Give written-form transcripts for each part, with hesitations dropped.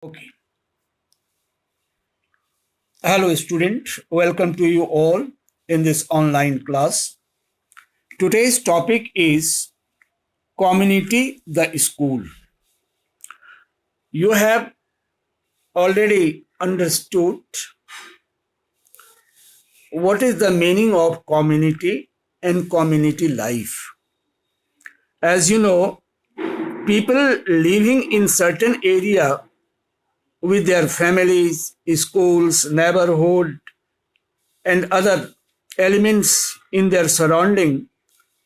Okay. Hello, student. Welcome to you all in this online class. Today's topic is community, the school. You have already understood what is the meaning of community and community life. As you know, people living in certain area with their families, schools, neighborhood, and other elements in their surrounding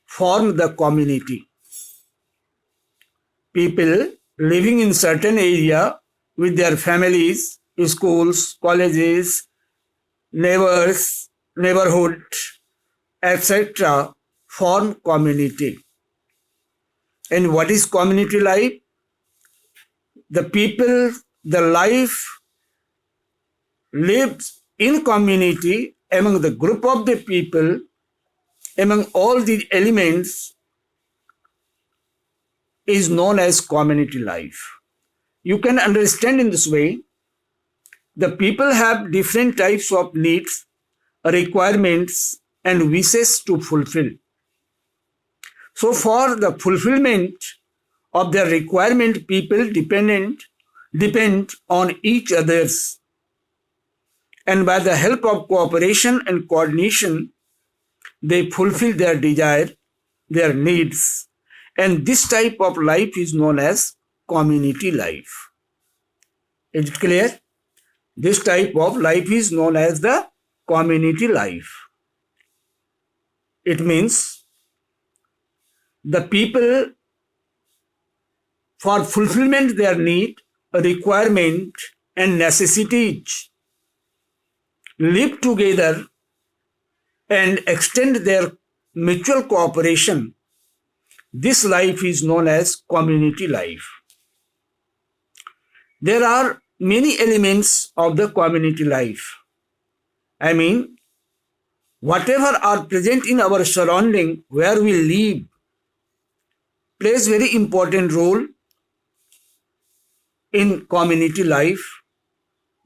form the community. People living in certain area with their families, schools, colleges, neighbors, neighborhood, etc. form community. And what is community life? The people, the life lived in community among the group of the people, among all the elements is known as community life. You can understand in this way, the people have different types of needs, requirements, and wishes to fulfill. So for the fulfillment of their requirement, people depend on each others. And by the help of cooperation and coordination, they fulfill their desire, their needs. And this type of life is known as community life. Is it clear? This type of life is known as the community life. It means the people, for fulfillment their need, requirement, and necessities, live together and extend their mutual cooperation. This life is known as community life. There are many elements of the community life. I mean, whatever are present in our surrounding where we live plays very important role in community life.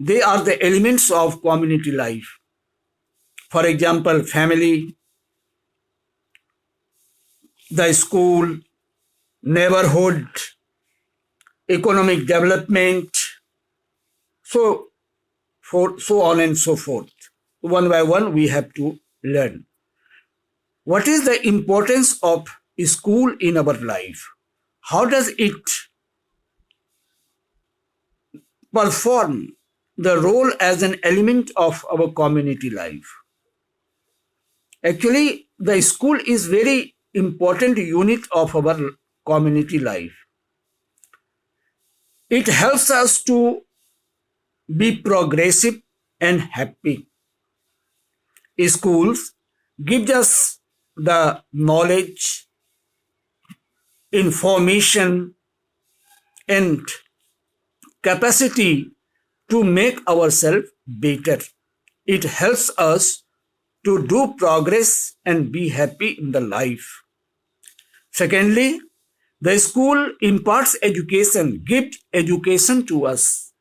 They are the elements of community life. For example, family, the school, neighborhood, economic development, so on and so forth. One by one, we have to learn. What is the importance of school in our life? How does it perform the role as an element of our community life? Actually, the school is very important unit of our community life. It helps us to be progressive and happy. Schools give us the knowledge, information, and capacity to make ourselves better. It helps us to do progress and be happy in the life. Secondly, the school imparts education, gives education to us.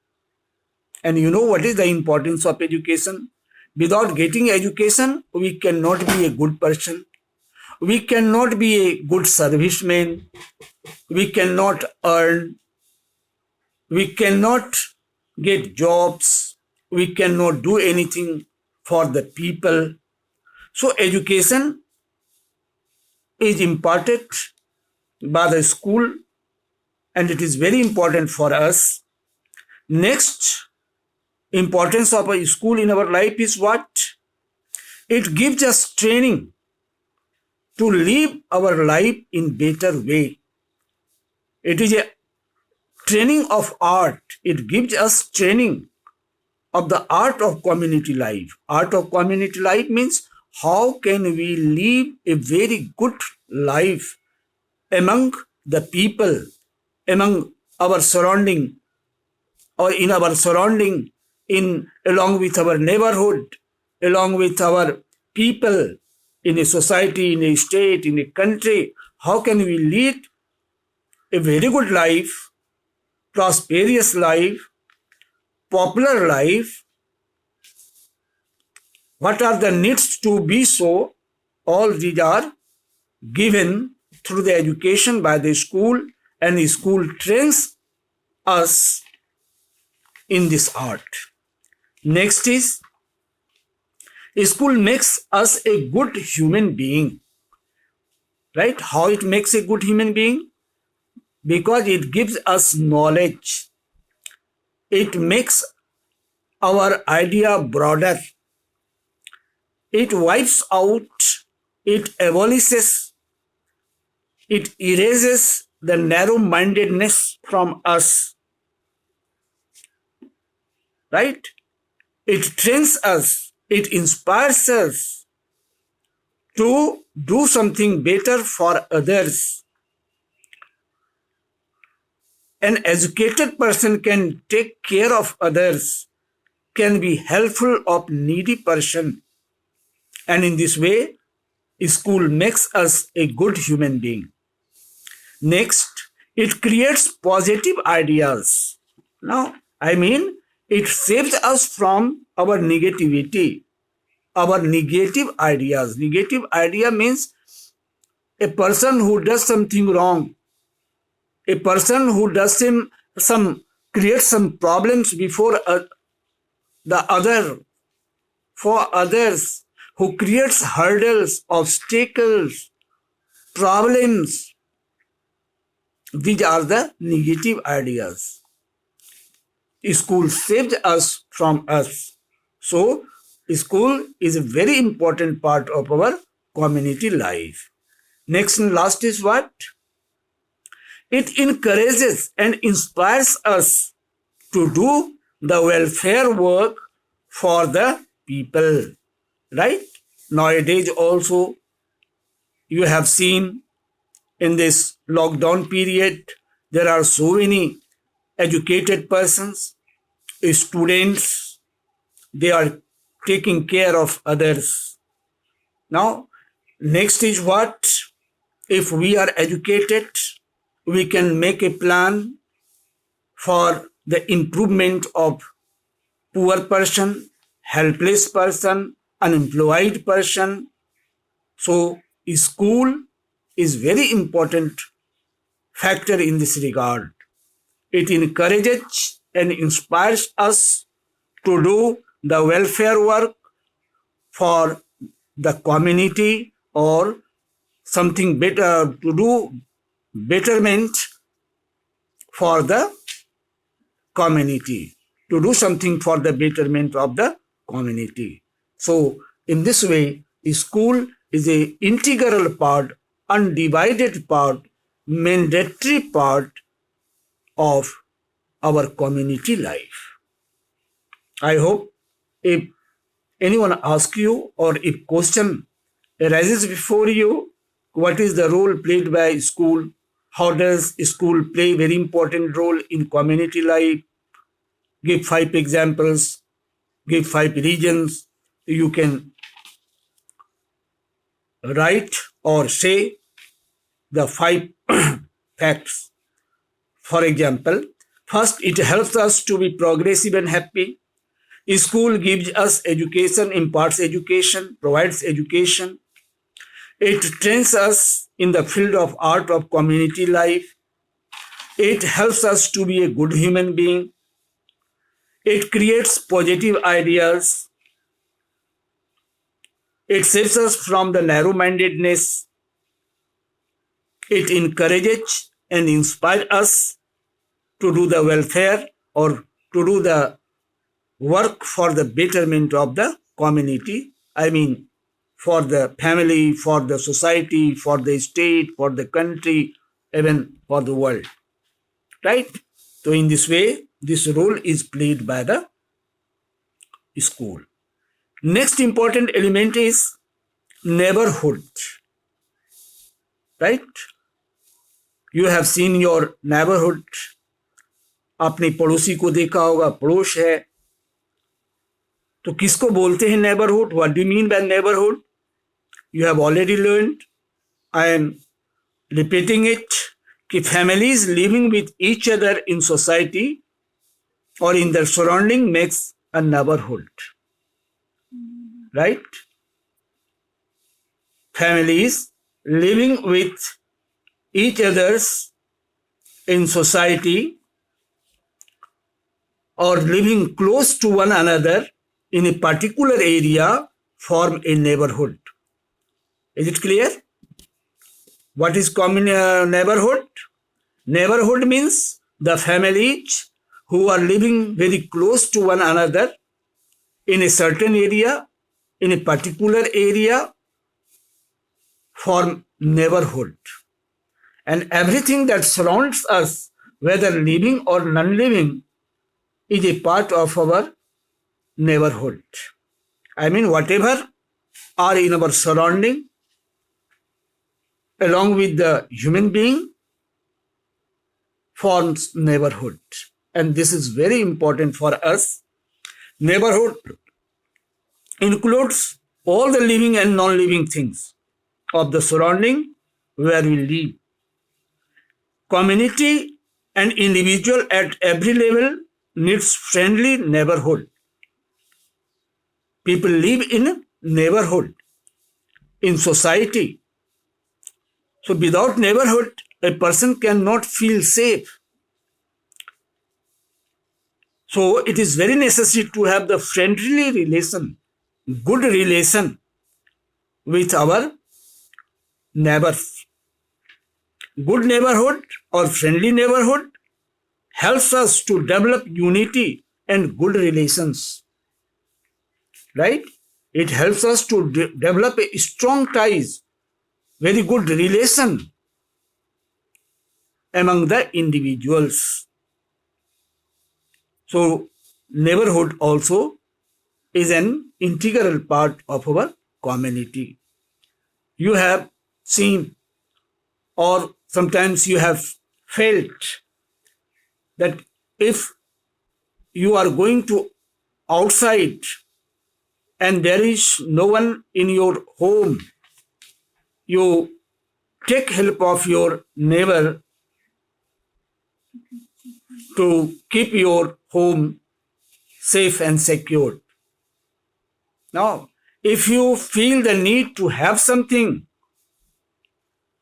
And you know what is the importance of education? Without getting education, we cannot be a good person. We cannot be a good serviceman. We cannot earn. We cannot get jobs. We cannot do anything for the people. So education is imparted by the school and it is very important for us. Next, importance of a school in our life is what? It gives us training to live our life in better way. It is a training of art. It gives us training of the art of community life. Art of community life means how can we live a very good life among the people, among our surrounding, or in our surrounding, along with our neighborhood, along with our people, in a society, in a state, in a country. How can we lead a very good life, prosperous life, popular life, what are the needs to be so, all these are given through the education by the school, and the school trains us in this art. Next is, school makes us a good human being. Right? How it makes a good human being? Because it gives us knowledge. It makes our idea broader. It wipes out, it abolishes, it erases the narrow-mindedness from us. Right? It trains us, it inspires us to do something better for others. An educated person can take care of others, can be helpful of needy person, and in this way, school makes us a good human being. Next, it creates positive ideas. Now, it saves us from our negativity, our negative ideas. Negative idea means a person who does something wrong, a person who does creates some problems before the other, for others, who creates hurdles, obstacles, problems. These are the negative ideas. School saved us from us. So, school is a very important part of our community life. Next and last is what? It encourages and inspires us to do the welfare work for the people. Right? Nowadays also, you have seen in this lockdown period, there are so many educated persons, students, they are taking care of others. Now, next is what? If we are educated, we can make a plan for the improvement of poor person, helpless person, unemployed person. So, school is very important factor in this regard. It encourages and inspires us to do the welfare work for the community or something better, to do betterment for the community, to do something for the betterment of the community. So, in this way, school is a integral part, undivided part, mandatory part of our community life. I hope if anyone asks you or if question arises before you, what is the role played by school? How does school play a very important role in community life? Give 5 examples, give 5 reasons. You can write or say the 5 facts. For example, first, it helps us to be progressive and happy. School gives us education, imparts education, provides education. It trains us in the field of art of community life. It helps us to be a good human being. It creates positive ideas. It saves us from the narrow-mindedness. It encourages and inspires us to do the welfare or to do the work for the betterment of the community. For the family, for the society, for the state, for the country, even for the world. Right? So in this way, this role is played by the school. Next important element is neighborhood. Right? You have seen your neighborhood. अपने पड़ोसी को देखा होगा, पड़ोस है. तो किसको बोलते हैं neighborhood? What do you mean by neighborhood? You have already learned. I am repeating it. कि families living with each other in society or in their surrounding makes a neighborhood. Right? Families living with each others in society or living close to one another in a particular area form a neighborhood. Is it clear? What is common neighborhood? Neighborhood means the families who are living very close to one another in a certain area, in a particular area, form neighborhood. And everything that surrounds us, whether living or non-living, is a part of our neighborhood. I mean, whatever are in our surrounding, along with the human being, forms neighborhood. And this is very important for us. Neighborhood includes all the living and non-living things of the surrounding where we live. Community and individual at every level needs friendly neighborhood. People live in neighborhood, in society. So without neighborhood, a person cannot feel safe. So it is very necessary to have the friendly relation, good relation with our neighbors. Good neighborhood or friendly neighborhood helps us to develop unity and good relations. Right? It helps us to develop a strong ties, very good relation among the individuals. So neighborhood also is an integral part of our community. You have seen, or sometimes you have felt, that if you are going to outside and there is no one in your home, you take help of your neighbor to keep your home safe and secure. Now, if you feel the need to have something,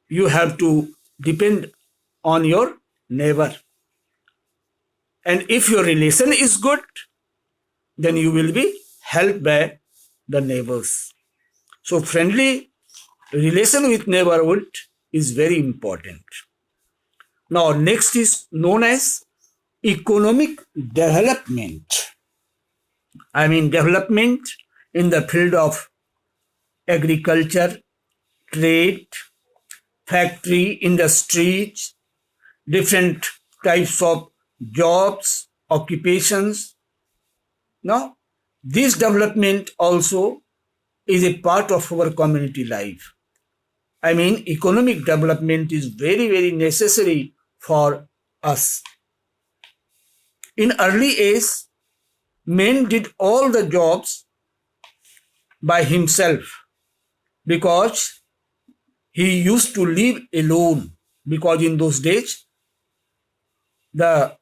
you have to depend on your neighbor. And if your relation is good, then you will be helped by the neighbors. So friendly relation with neighborhood is very important. Now next is known as economic development. I mean development in the field of agriculture, trade, factory, industries, different types of jobs, occupations. Now, this development also is a part of our community life. I mean, economic development is very, very necessary for us. In early age, man did all the jobs by himself because he used to live alone, because in those days, the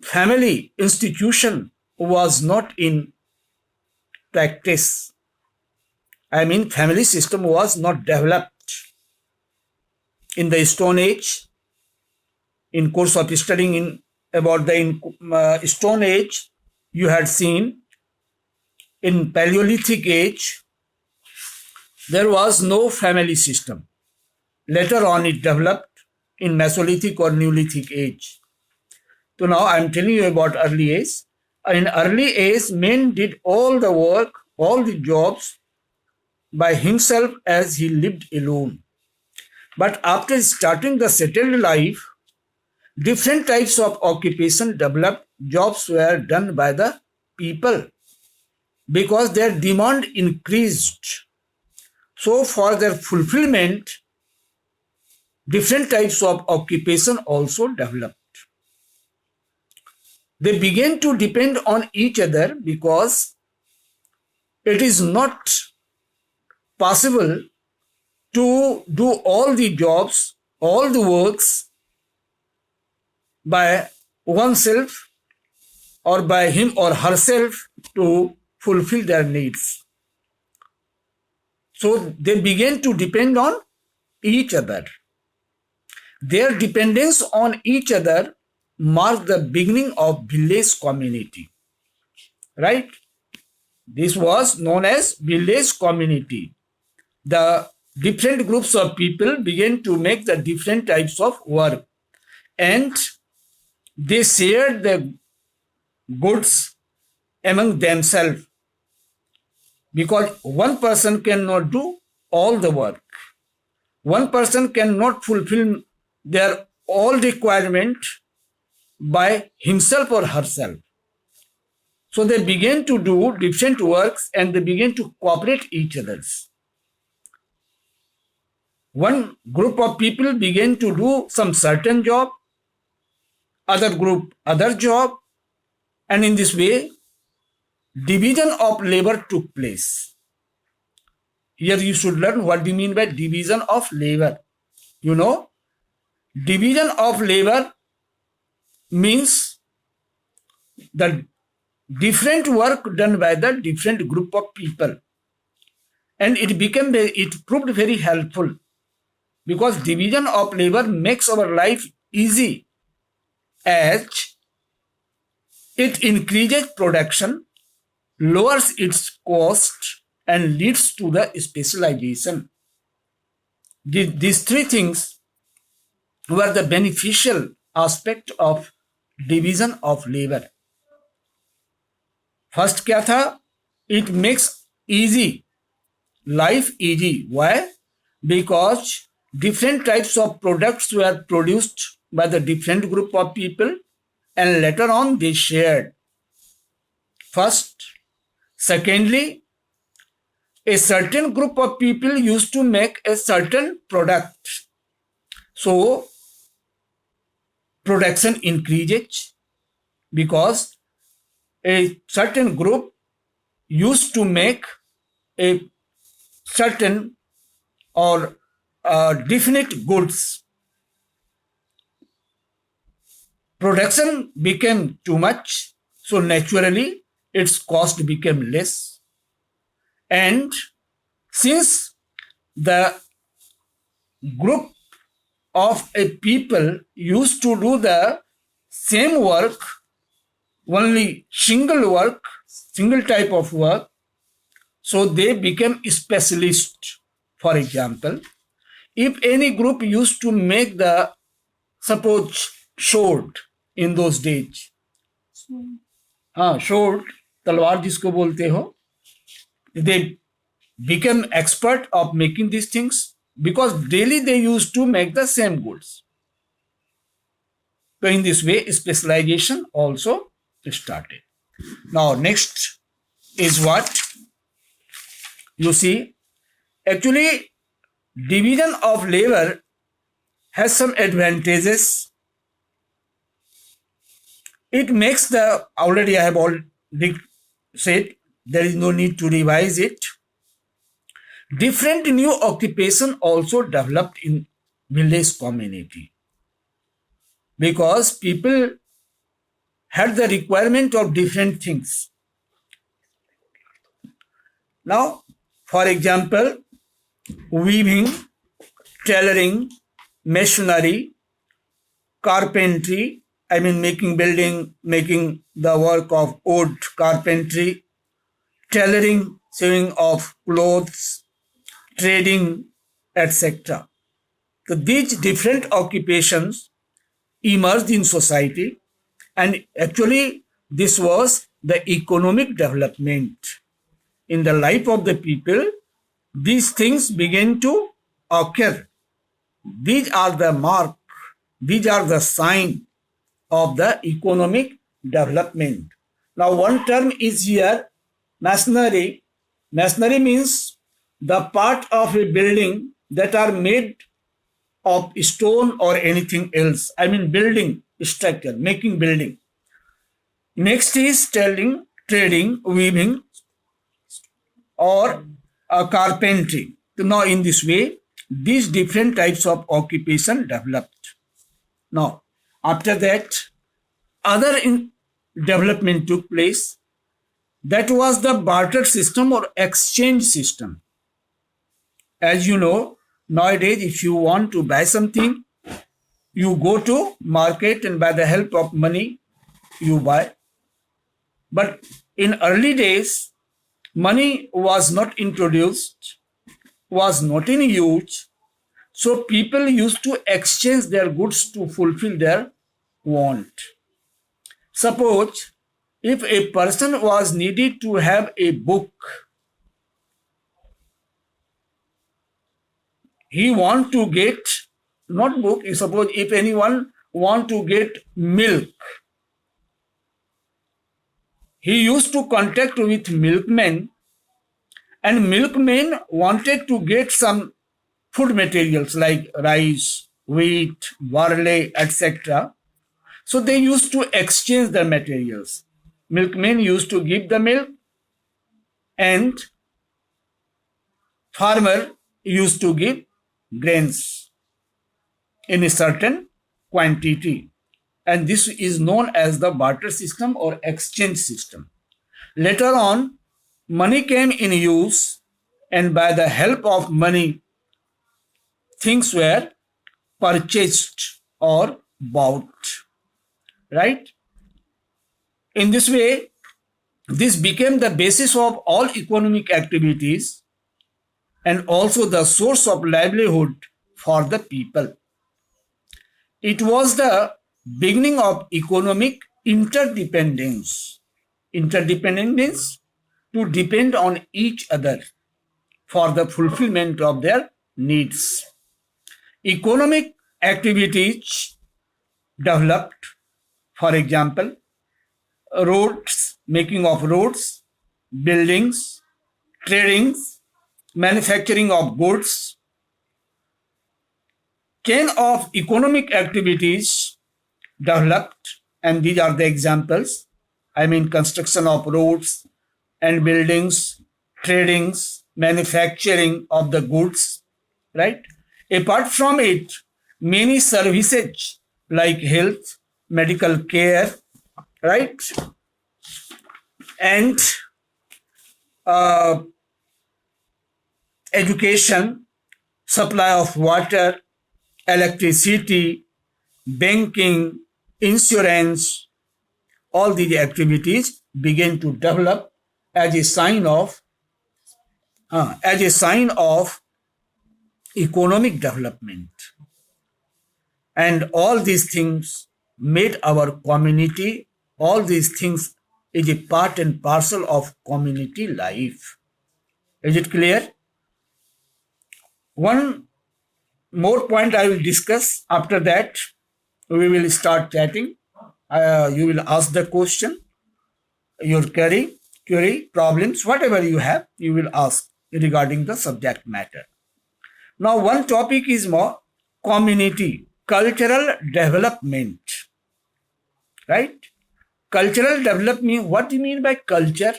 family institution was not in practice. I mean, family system was not developed. In the Stone Age, in course of studying about the Stone Age, you had seen in Paleolithic age, there was no family system. Later on, it developed in Mesolithic or Neolithic age. So now I am telling you about early age. In early age, man did all the work, all the jobs by himself as he lived alone. But after starting the settled life, different types of occupation developed. Jobs were done by the people because their demand increased. So for their fulfillment, different types of occupation also developed. They began to depend on each other because it is not possible to do all the jobs, all the works by oneself or by him or herself to fulfill their needs. So they began to depend on each other. Their dependence on each other marked the beginning of village community. Right? This was known as village community. The different groups of people began to make the different types of work, and they shared the goods among themselves, because one person cannot do all the work. One person cannot fulfill their all requirement by himself or herself. So they began to do different works and they began to cooperate each others. One group of people began to do some certain job, other group other job, and in this way division of labor took place. Here you should learn what do you mean by division of labor. You know, division of labor means the different work done by the different group of people, and it proved very helpful, because division of labor makes our life easy, as it increases production, lowers its cost, and leads to the specialization. These three things were the beneficial aspect of division of labor. First क्या था? It makes easy, life easy. Why? Because different types of products were produced by the different group of people, and later on they shared. First. Secondly, a certain group of people used to make a certain product. So production increases, because a certain group used to make a certain or definite goods. Production became too much, so naturally its cost became less. And since the group of a people used to do the same work, only single type of work, so they became specialists. For example, if any group used to make the, suppose, sword in those days, sword, तलवार जिसको बोलते हो, they became expert of making these things, because daily they used to make the same goods. So in this way, specialization also started. Now next is what you see. Actually, division of labor has some advantages. It makes the, already I have already said, there is no need to revise it. Different new occupation also developed in village community, because people had the requirement of different things. Now, for example, weaving, tailoring, masonry, carpentry, making building, making the work of wood carpentry, tailoring, sewing of clothes, trading, etc. So these different occupations emerged in society, and actually this was the economic development. In the life of the people, these things began to occur. These are the mark, these are the sign of the economic development. Now one term is here, masonry. Masonry means the part of a building that are made of stone or anything else. Building structure, making building. Next is trading, weaving, or carpentry. So now in this way, these different types of occupation developed. Now, after that, other development took place. That was the barter system or exchange system. As you know, nowadays, if you want to buy something, you go to market and by the help of money, you buy. But in early days, money was not introduced, was not in use. So people used to exchange their goods to fulfill their want. Suppose if a person was needed to have a book, he want to get not book, suppose if anyone want to get milk, he used to contact with milkmen, and milkmen wanted to get some food materials like rice, wheat, barley, etc. So they used to exchange the materials. Milkmen used to give the milk and farmer used to give grains in a certain quantity. And this is known as the barter system or exchange system. Later on, money came in use, and by the help of money, things were purchased or bought. Right? In this way, this became the basis of all economic activities and also the source of livelihood for the people. It was the beginning of economic interdependence. Interdependence to depend on each other for the fulfillment of their needs. Economic activities developed, for example, roads, making of roads, buildings, trading, manufacturing of goods. Chain of economic activities developed, and these are the examples. I mean, construction of roads and buildings, tradings, manufacturing of the goods, right? Apart from it, many services like health, medical care, right? And education, supply of water, electricity, banking, insurance, all these activities began to develop as a sign of economic development. And all these things made our community, all these things is a part and parcel of community life. Is it clear? One more point I will discuss. After that, we will start chatting. You will ask the question, your query, problems, whatever you have, you will ask regarding the subject matter. Now, one topic is more community, cultural development, right? Cultural development, what do you mean by culture?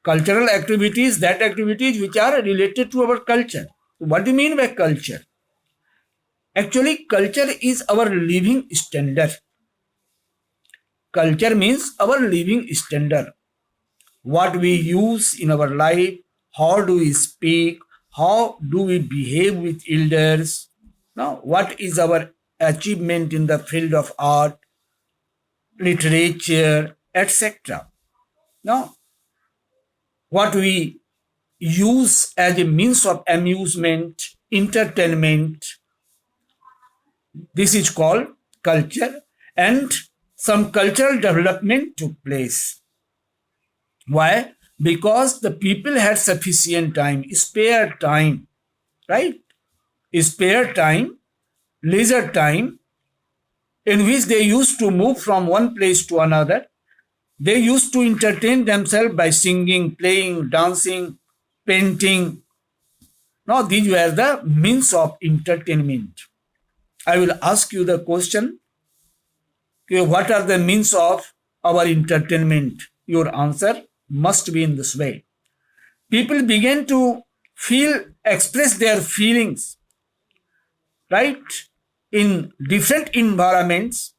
Cultural activities, that activities which are related to our culture. What do you mean by culture? Actually, culture is our living standard. Culture means our living standard. What we use in our life, how do we speak, how do we behave with elders, now, what is our achievement in the field of art, literature, etc. Now, what we use as a means of amusement, entertainment, this is called culture, and some cultural development took place. Why? Because the people had sufficient time, spare time, right? Spare time, leisure time, in which they used to move from one place to another. They used to entertain themselves by singing, playing, dancing, painting. Now, these were the means of entertainment. I will ask you the question, okay, what are the means of our entertainment? Your answer must be in this way. People began to express their feelings, right, in different environments.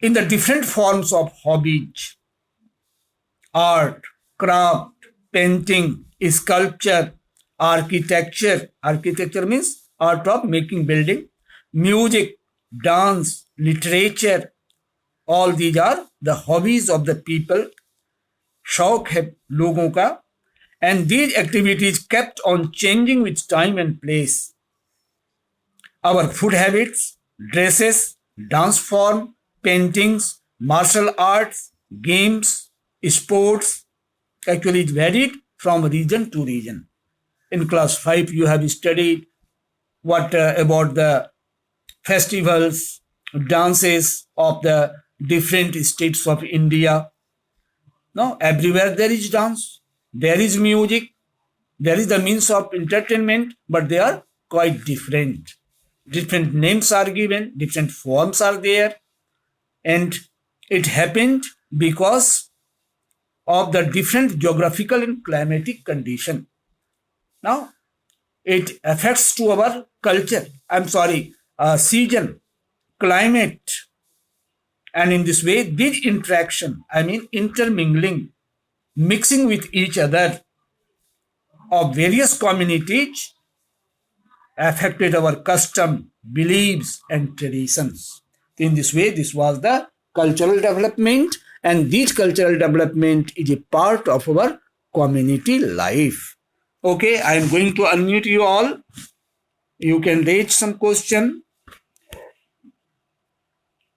in the different forms of hobbies, art, craft, painting, sculpture, architecture. Architecture means art of making building, music, dance, literature. All these are the hobbies of the people. शौक है लोगों का. And these activities kept on changing with time and place. Our food habits, dresses, dance form, paintings, martial arts, games, sports, actually it varied from region to region. In class 5, you have studied what about the festivals, dances of the different states of India. No, everywhere there is dance, there is music, there is the means of entertainment, but they are quite different. Different names are given, different forms are there, and it happened because of the different geographical and climatic condition. Now, it affects to our culture, season, climate, and in this way, this interaction, intermingling, mixing with each other of various communities affected our custom, beliefs, and traditions. In this way, this was the cultural development, and this cultural development is a part of our community life. Okay, I am going to unmute you all. You can raise some question.